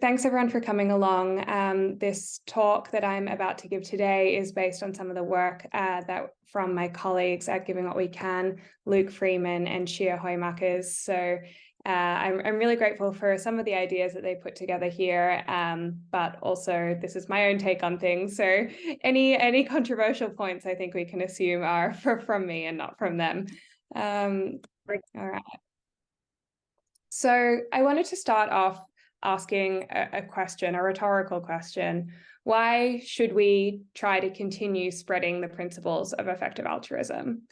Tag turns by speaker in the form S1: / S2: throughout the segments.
S1: thanks everyone for coming along. This talk that I'm about to give today is based on some of the work that from my colleagues at Giving What We Can, Luke Freeman and Shia Hoymakers. So I'm really grateful for some of the ideas that they put together here, but also this is my own take on things. So any controversial points I think we can assume are from me and not from them. All right. So I wanted to start off asking a question, a rhetorical question. Why should we try to continue spreading the principles of effective altruism?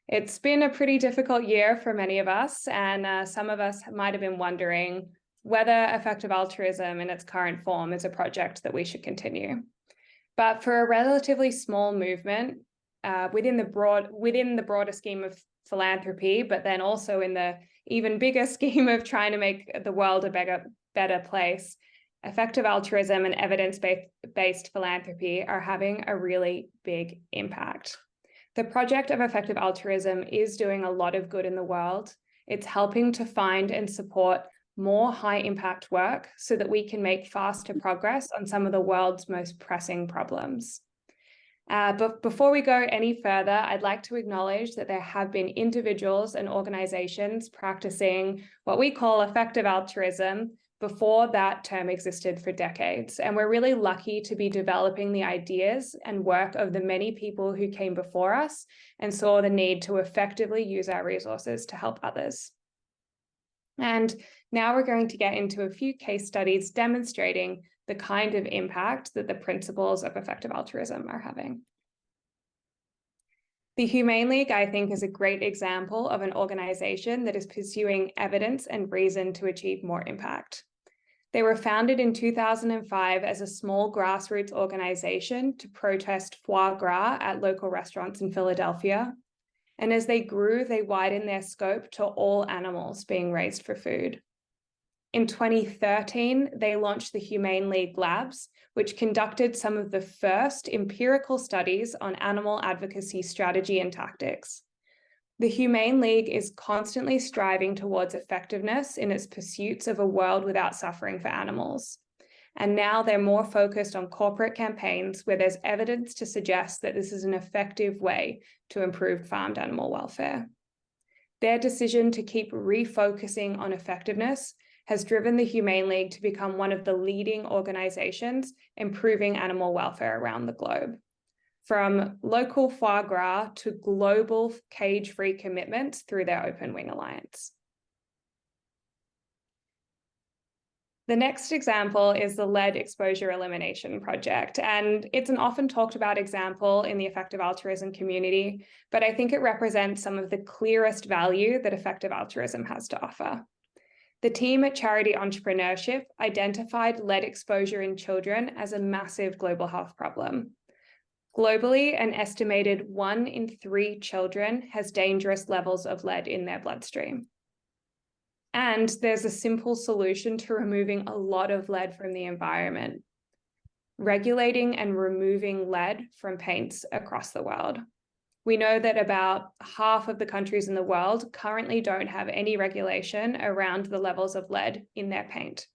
S1: It's been a pretty difficult year for many of us, and some of us might have been wondering whether effective altruism in its current form is a project that we should continue. But for a relatively small movement within the broader scheme of philanthropy, but then also in the even bigger scheme of trying to make the world a better place, effective altruism and evidence-based philanthropy are having a really big impact. The project of effective altruism is doing a lot of good in the world. It's helping to find and support more high-impact work so that we can make faster progress on some of the world's most pressing problems. But before we go any further, I'd like to acknowledge that there have been individuals and organizations practicing what we call effective altruism before that term existed for decades. And we're really lucky to be developing the ideas and work of the many people who came before us and saw the need to effectively use our resources to help others. And now we're going to get into a few case studies demonstrating the kind of impact that the principles of effective altruism are having. The Humane League, I think, is a great example of an organization that is pursuing evidence and reason to achieve more impact. They were founded in 2005 as a small grassroots organization to protest foie gras at local restaurants in Philadelphia. And as they grew, they widened their scope to all animals being raised for food. In 2013, they launched the Humane League Labs, which conducted some of the first empirical studies on animal advocacy strategy and tactics. The Humane League is constantly striving towards effectiveness in its pursuits of a world without suffering for animals. And now they're more focused on corporate campaigns where there's evidence to suggest that this is an effective way to improve farmed animal welfare. Their decision to keep refocusing on effectiveness has driven the Humane League to become one of the leading organizations improving animal welfare around the globe. From local foie gras to global cage-free commitments through their Open Wing Alliance. The next example is the lead exposure elimination project, and it's an often talked about example in the effective altruism community, but I think it represents some of the clearest value that effective altruism has to offer. The team at Charity Entrepreneurship identified lead exposure in children as a massive global health problem. Globally, an estimated 1 in 3 children has dangerous levels of lead in their bloodstream. And there's a simple solution to removing a lot of lead from the environment: regulating and removing lead from paints across the world. We know that about half of the countries in the world currently don't have any regulation around the levels of lead in their paint.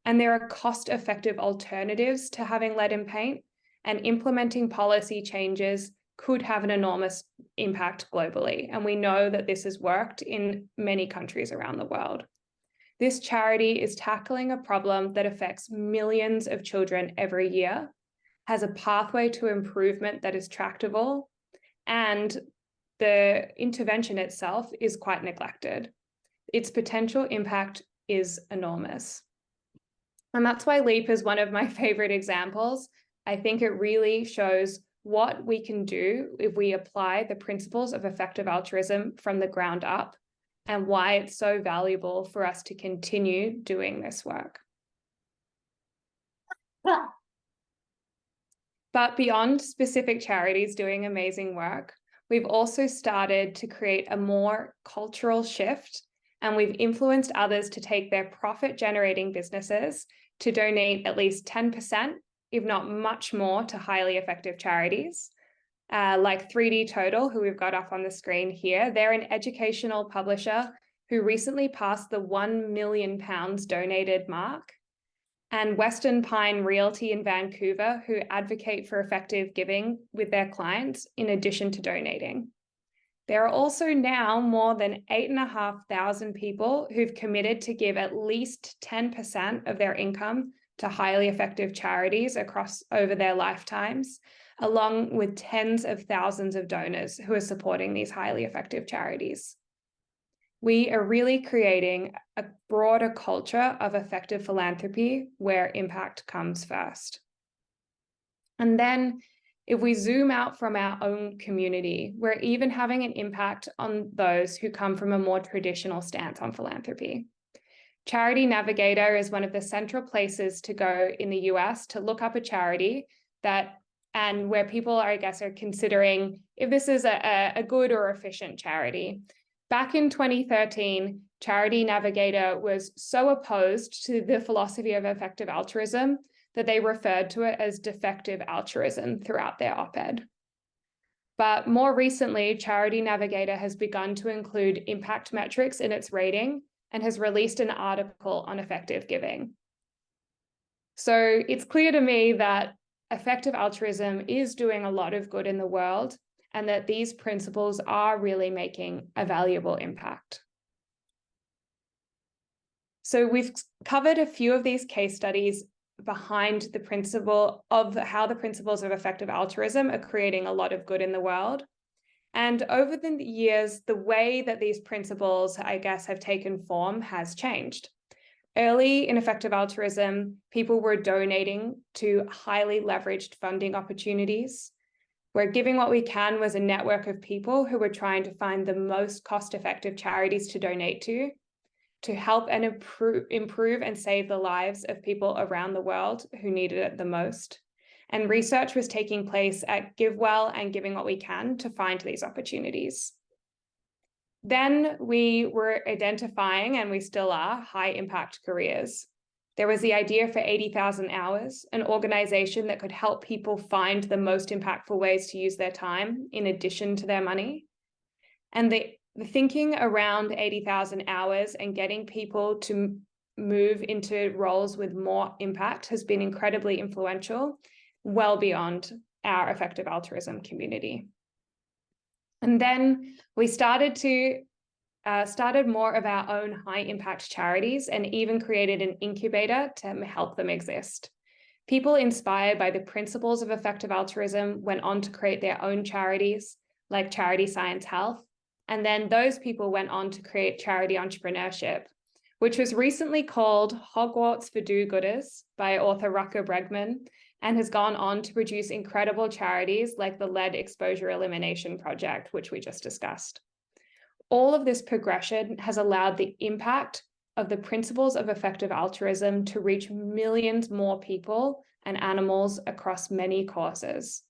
S1: And there are cost-effective alternatives to having lead in paint, and implementing policy changes could have an enormous impact globally. And we know that this has worked in many countries around the world. This charity is tackling a problem that affects millions of children every year, has a pathway to improvement that is tractable, and the intervention itself is quite neglected. Its potential impact is enormous. And that's why LEAP is one of my favorite examples. I think it really shows what we can do if we apply the principles of effective altruism from the ground up, and why it's so valuable for us to continue doing this work. But beyond specific charities doing amazing work, we've also started to create a more cultural shift, and we've influenced others to take their profit-generating businesses to donate at least 10%, if not much more, to highly effective charities. Like 3D Total, who we've got up on the screen here. They're an educational publisher who recently passed the £1 million donated mark. and Western Pine Realty in Vancouver, who advocate for effective giving with their clients in addition to donating. There are also now more than 8,500 people who've committed to give at least 10% of their income to highly effective charities over their lifetimes, along with tens of thousands of donors who are supporting these highly effective charities. We are really creating a broader culture of effective philanthropy where impact comes first. And then if we zoom out from our own community, we're even having an impact on those who come from a more traditional stance on philanthropy. Charity Navigator is one of the central places to go in the US to look up a charity and where people are considering if this is a good or efficient charity. Back in 2013, Charity Navigator was so opposed to the philosophy of effective altruism that they referred to it as defective altruism throughout their op-ed. But more recently, Charity Navigator has begun to include impact metrics in its rating and has released an article on effective giving. So it's clear to me that effective altruism is doing a lot of good in the world, and that these principles are really making a valuable impact. So we've covered a few of these case studies behind the principle of how the principles of effective altruism are creating a lot of good in the world. And over the years, the way that these principles, have taken form has changed. Early in effective altruism, people were donating to highly leveraged funding opportunities, where Giving What We Can was a network of people who were trying to find the most cost-effective charities to donate to help and improve and save the lives of people around the world who needed it the most. And research was taking place at GiveWell and Giving What We Can to find these opportunities. Then we were identifying, and we still are, high-impact careers. There was the idea for 80,000 Hours, an organization that could help people find the most impactful ways to use their time in addition to their money. And the thinking around 80,000 hours and getting people to move into roles with more impact has been incredibly influential, well beyond our effective altruism community. And then we started more of our own high impact charities and even created an incubator to help them exist. People inspired by the principles of effective altruism went on to create their own charities like Charity Science Health. And then those people went on to create charity entrepreneurship, which was recently called Hogwarts for Do-Gooders by author Rucker Bregman, and has gone on to produce incredible charities like the Lead Exposure Elimination Project, which we just discussed. All of this progression has allowed the impact of the principles of effective altruism to reach millions more people and animals across many causes.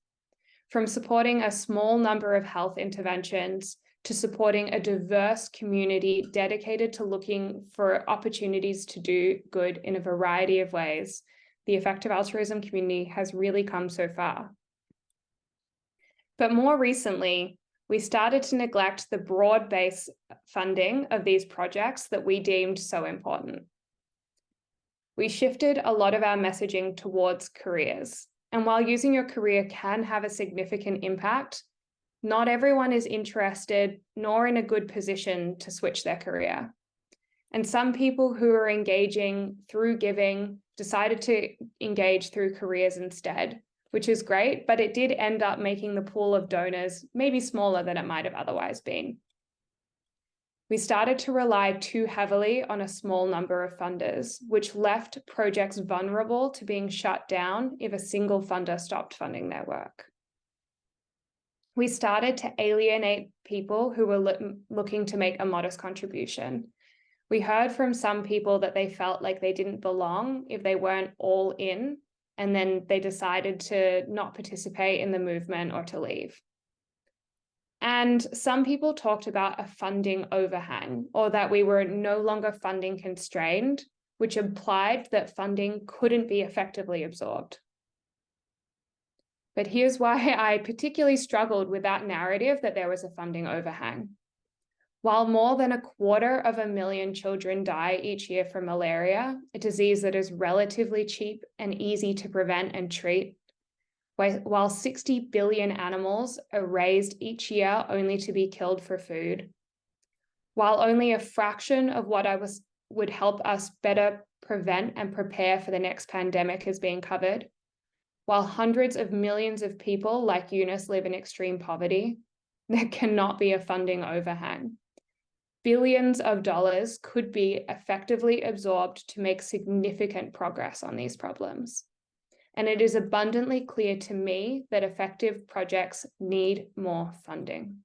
S1: From supporting a small number of health interventions to supporting a diverse community dedicated to looking for opportunities to do good in a variety of ways, the effective altruism community has really come so far. But more recently, we started to neglect the broad-based funding of these projects that we deemed so important. We shifted a lot of our messaging towards careers. And while using your career can have a significant impact, not everyone is interested nor in a good position to switch their career. And some people who are engaging through giving decided to engage through careers instead, which is great, but it did end up making the pool of donors maybe smaller than it might have otherwise been. We started to rely too heavily on a small number of funders, which left projects vulnerable to being shut down if a single funder stopped funding their work. We started to alienate people who were looking to make a modest contribution. We heard from some people that they felt like they didn't belong if they weren't all in, and then they decided to not participate in the movement or to leave. And some people talked about a funding overhang, or that we were no longer funding constrained, which implied that funding couldn't be effectively absorbed. But here's why I particularly struggled with that narrative that there was a funding overhang. While more than 250,000 children die each year from malaria, a disease that is relatively cheap and easy to prevent and treat, while 60 billion animals are raised each year only to be killed for food, while only a fraction of what would help us better prevent and prepare for the next pandemic is being covered, while hundreds of millions of people like Eunice live in extreme poverty, there cannot be a funding overhang. Billions of dollars could be effectively absorbed to make significant progress on these problems. And it is abundantly clear to me that effective projects need more funding.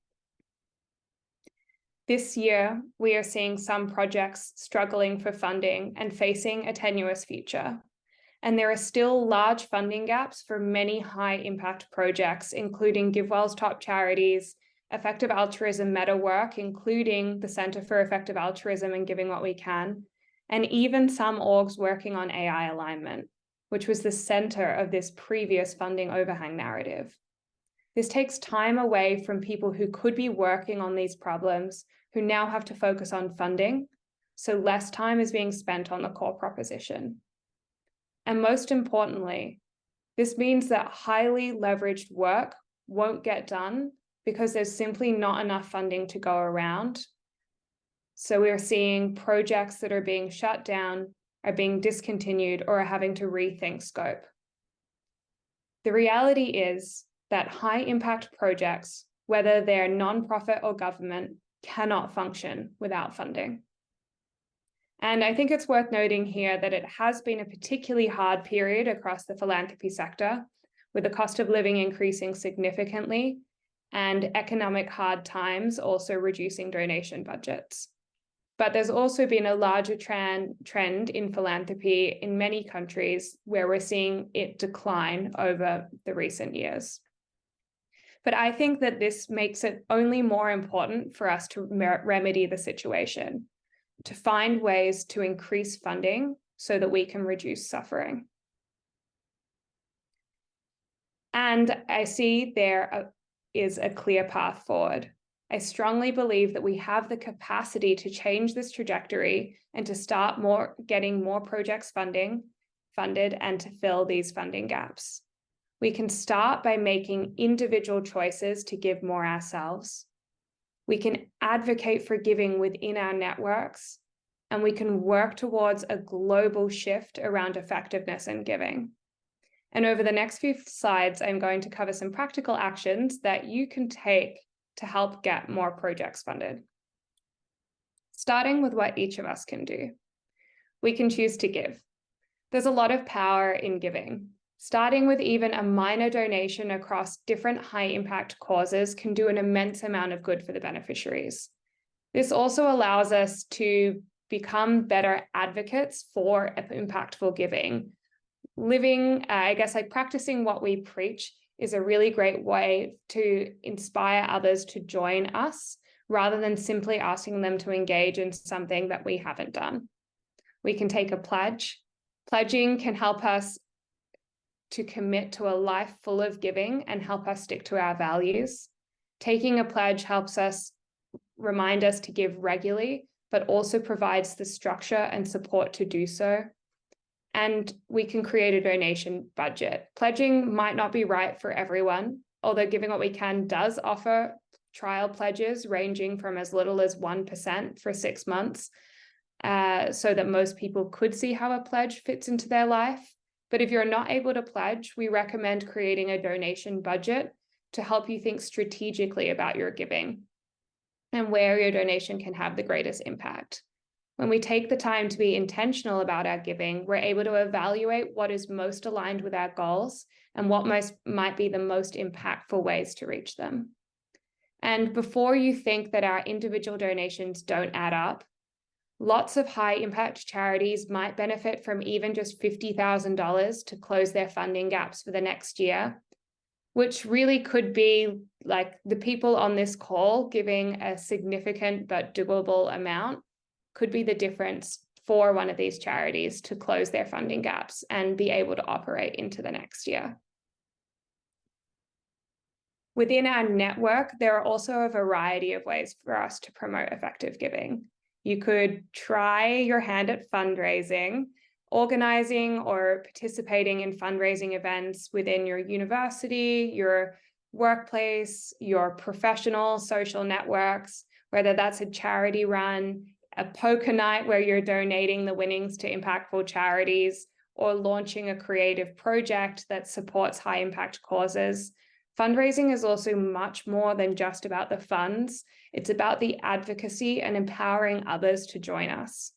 S1: This year, we are seeing some projects struggling for funding and facing a tenuous future. And there are still large funding gaps for many high-impact projects, including GiveWell's top charities, effective altruism meta work, including the Center for Effective Altruism and Giving What We Can, and even some orgs working on AI alignment, which was the center of this previous funding overhang narrative. This takes time away from people who could be working on these problems, who now have to focus on funding, so less time is being spent on the core proposition. And most importantly, this means that highly leveraged work won't get done because there's simply not enough funding to go around. So we're seeing projects that are being shut down, are being discontinued, or are having to rethink scope. The reality is that high impact projects, whether they're nonprofit or government, cannot function without funding. And I think it's worth noting here that it has been a particularly hard period across the philanthropy sector, with the cost of living increasing significantly and economic hard times also reducing donation budgets. But there's also been a larger trend in philanthropy in many countries where we're seeing it decline over the recent years. But I think that this makes it only more important for us to remedy the situation, to find ways to increase funding so that we can reduce suffering. And I see there is a clear path forward. I strongly believe that we have the capacity to change this trajectory and to start getting more projects funded and to fill these funding gaps. We can start by making individual choices to give more ourselves. We can advocate for giving within our networks, and we can work towards a global shift around effectiveness in giving. And over the next few slides, I'm going to cover some practical actions that you can take to help get more projects funded. Starting with what each of us can do. We can choose to give. There's a lot of power in giving. Starting with even a minor donation across different high-impact causes can do an immense amount of good for the beneficiaries. This also allows us to become better advocates for impactful giving. Practicing what we preach is a really great way to inspire others to join us rather than simply asking them to engage in something that we haven't done. We can take a pledge. Pledging can help us to commit to a life full of giving and help us stick to our values. Taking a pledge helps us remind us to give regularly, but also provides the structure and support to do so. And we can create a donation budget. Pledging might not be right for everyone, although Giving What We Can does offer trial pledges ranging from as little as 1% for 6 months, so that most people could see how a pledge fits into their life. But if you're not able to pledge, we recommend creating a donation budget to help you think strategically about your giving and where your donation can have the greatest impact. When we take the time to be intentional about our giving, we're able to evaluate what is most aligned with our goals and what might be the most impactful ways to reach them. And before you think that our individual donations don't add up, lots of high impact charities might benefit from even just $50,000 to close their funding gaps for the next year, which really could be like the people on this call giving a significant but doable amount could be the difference for one of these charities to close their funding gaps and be able to operate into the next year. Within our network, there are also a variety of ways for us to promote effective giving. You could try your hand at fundraising, organizing or participating in fundraising events within your university, your workplace, your professional social networks, whether that's a charity run, a poker night where you're donating the winnings to impactful charities, or launching a creative project that supports high impact causes. Fundraising is also much more than just about the funds. It's about the advocacy and empowering others to join us.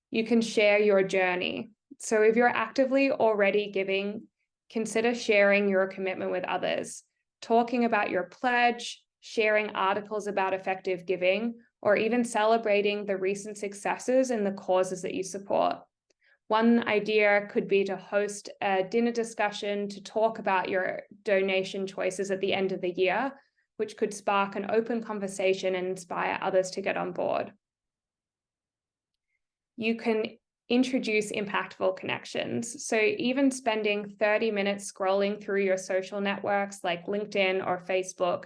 S1: You can share your journey. So if you're actively already giving, consider sharing your commitment with others, talking about your pledge, sharing articles about effective giving, or even celebrating the recent successes in the causes that you support. One idea could be to host a dinner discussion to talk about your donation choices at the end of the year, which could spark an open conversation and inspire others to get on board. You can introduce impactful connections. So even spending 30 minutes scrolling through your social networks like LinkedIn or Facebook,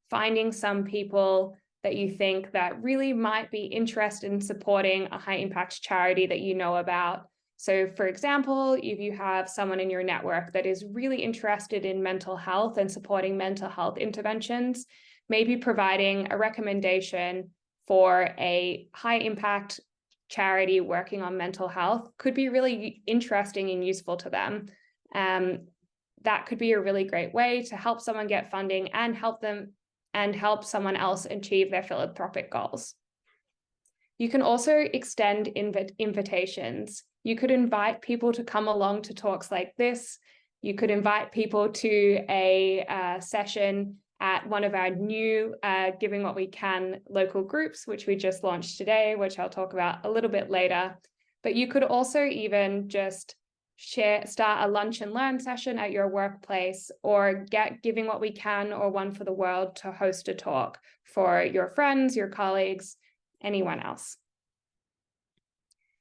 S1: finding some people that you think that really might be interested in supporting a high impact charity that you know about. So for example, if you have someone in your network that is really interested in mental health and supporting mental health interventions, maybe providing a recommendation for a high impact charity working on mental health could be really interesting and useful to them. That could be a really great way to help someone get funding and help someone else achieve their philanthropic goals. You can also extend invitations. You could invite people to come along to talks like this. You could invite people to a session at one of our new Giving What We Can local groups, which we just launched today, which I'll talk about a little bit later. But you could also even just start a lunch and learn session at your workplace, or get Giving What We Can or One for the World to host a talk for your friends, your colleagues, anyone else.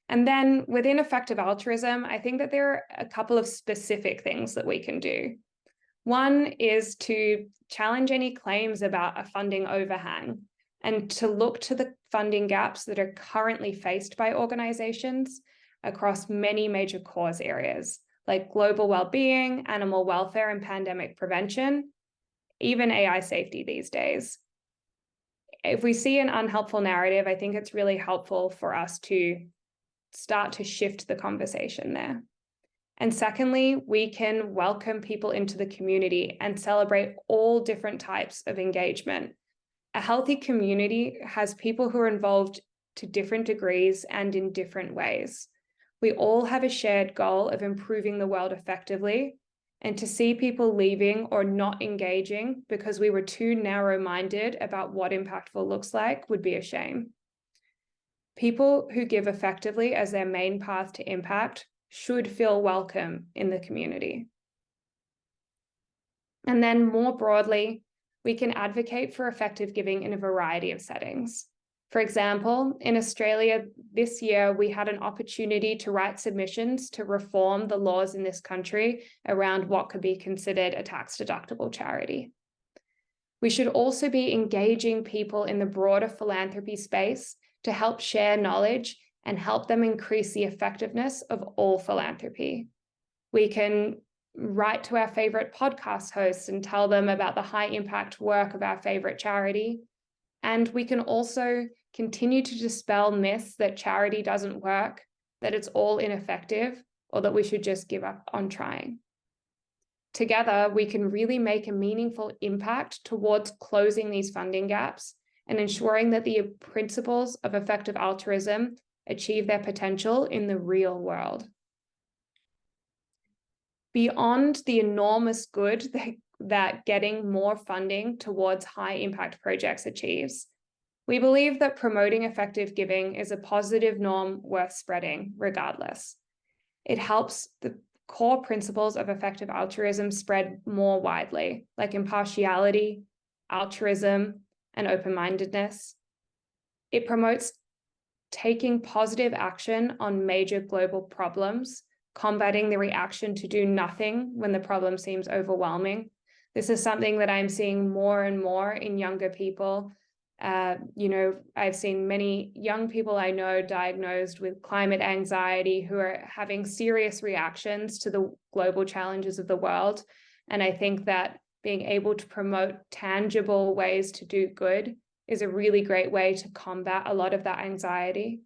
S1: And then within effective altruism, I think that there are a couple of specific things that we can do. One is to challenge any claims about a funding overhang and to look to the funding gaps that are currently faced by organizations across many major cause areas like global well-being, animal welfare and pandemic prevention, even AI safety these days. If we see an unhelpful narrative, I think it's really helpful for us to start to shift the conversation there. And secondly, we can welcome people into the community and celebrate all different types of engagement. A healthy community has people who are involved to different degrees and in different ways. We all have a shared goal of improving the world effectively, and to see people leaving or not engaging because we were too narrow-minded about what impactful looks like would be a shame. People who give effectively as their main path to impact should feel welcome in the community. And then more broadly, we can advocate for effective giving in a variety of settings. For example, in Australia this year, we had an opportunity to write submissions to reform the laws in this country around what could be considered a tax-deductible charity. We should also be engaging people in the broader philanthropy space to help share knowledge and help them increase the effectiveness of all philanthropy. We can write to our favorite podcast hosts and tell them about the high impact work of our favorite charity. And we can also continue to dispel myths that charity doesn't work, that it's all ineffective, or that we should just give up on trying. Together, we can really make a meaningful impact towards closing these funding gaps and ensuring that the principles of effective altruism achieve their potential in the real world. Beyond the enormous good that getting more funding towards high impact projects achieves, we believe that promoting effective giving is a positive norm worth spreading regardless. It helps the core principles of effective altruism spread more widely, like impartiality, altruism, and open-mindedness. It promotes taking positive action on major global problems, combating the reaction to do nothing when the problem seems overwhelming, This is something that I'm seeing more and more in younger people. I've seen many young people I know diagnosed with climate anxiety who are having serious reactions to the global challenges of the world. And I think that being able to promote tangible ways to do good is a really great way to combat a lot of that anxiety.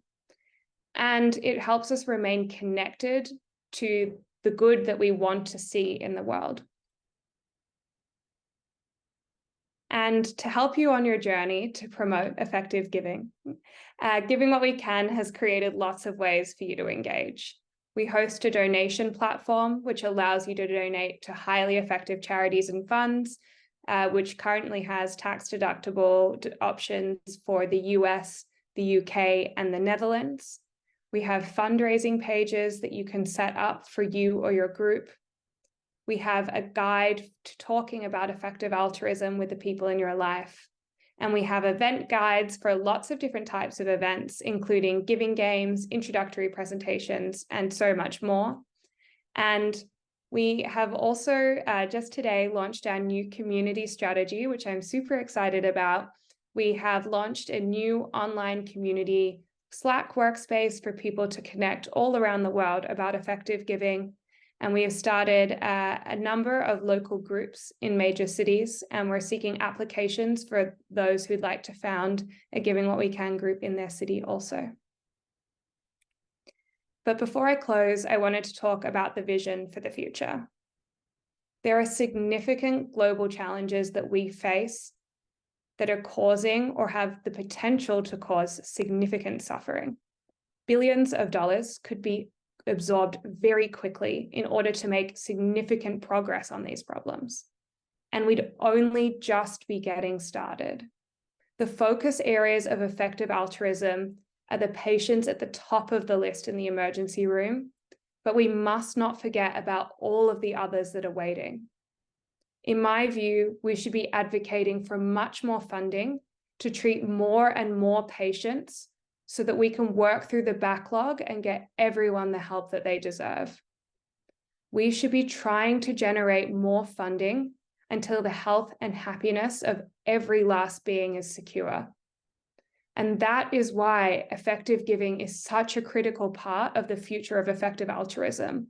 S1: And it helps us remain connected to the good that we want to see in the world. And to help you on your journey to promote effective giving, Giving What We Can has created lots of ways for you to engage. We host a donation platform, which allows you to donate to highly effective charities and funds, which currently has tax-deductible options for the US, the UK, and the Netherlands. We have fundraising pages that you can set up for you or your group. We have a guide to talking about effective altruism with the people in your life. And we have event guides for lots of different types of events, including giving games, introductory presentations, and so much more. And we have also just today launched our new community strategy, which I'm super excited about. We have launched a new online community Slack workspace for people to connect all around the world about effective giving. And we have started a number of local groups in major cities, and we're seeking applications for those who'd like to found a Giving What We Can group in their city also. But before I close, I wanted to talk about the vision for the future. There are significant global challenges that we face that are causing or have the potential to cause significant suffering. Billions of dollars could be absorbed very quickly in order to make significant progress on these problems. And we'd only just be getting started. The focus areas of effective altruism are the patients at the top of the list in the emergency room, but we must not forget about all of the others that are waiting. In my view, we should be advocating for much more funding to treat more and more patients so that we can work through the backlog and get everyone the help that they deserve. We should be trying to generate more funding until the health and happiness of every last being is secure. And that is why effective giving is such a critical part of the future of effective altruism.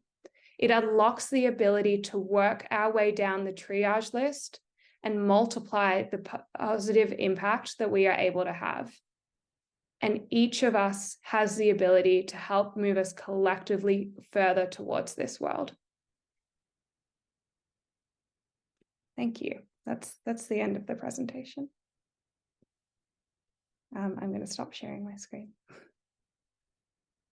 S1: It unlocks the ability to work our way down the triage list and multiply the positive impact that we are able to have. And each of us has the ability to help move us collectively further towards this world. Thank you. That's the end of the presentation. I'm going to stop sharing my screen.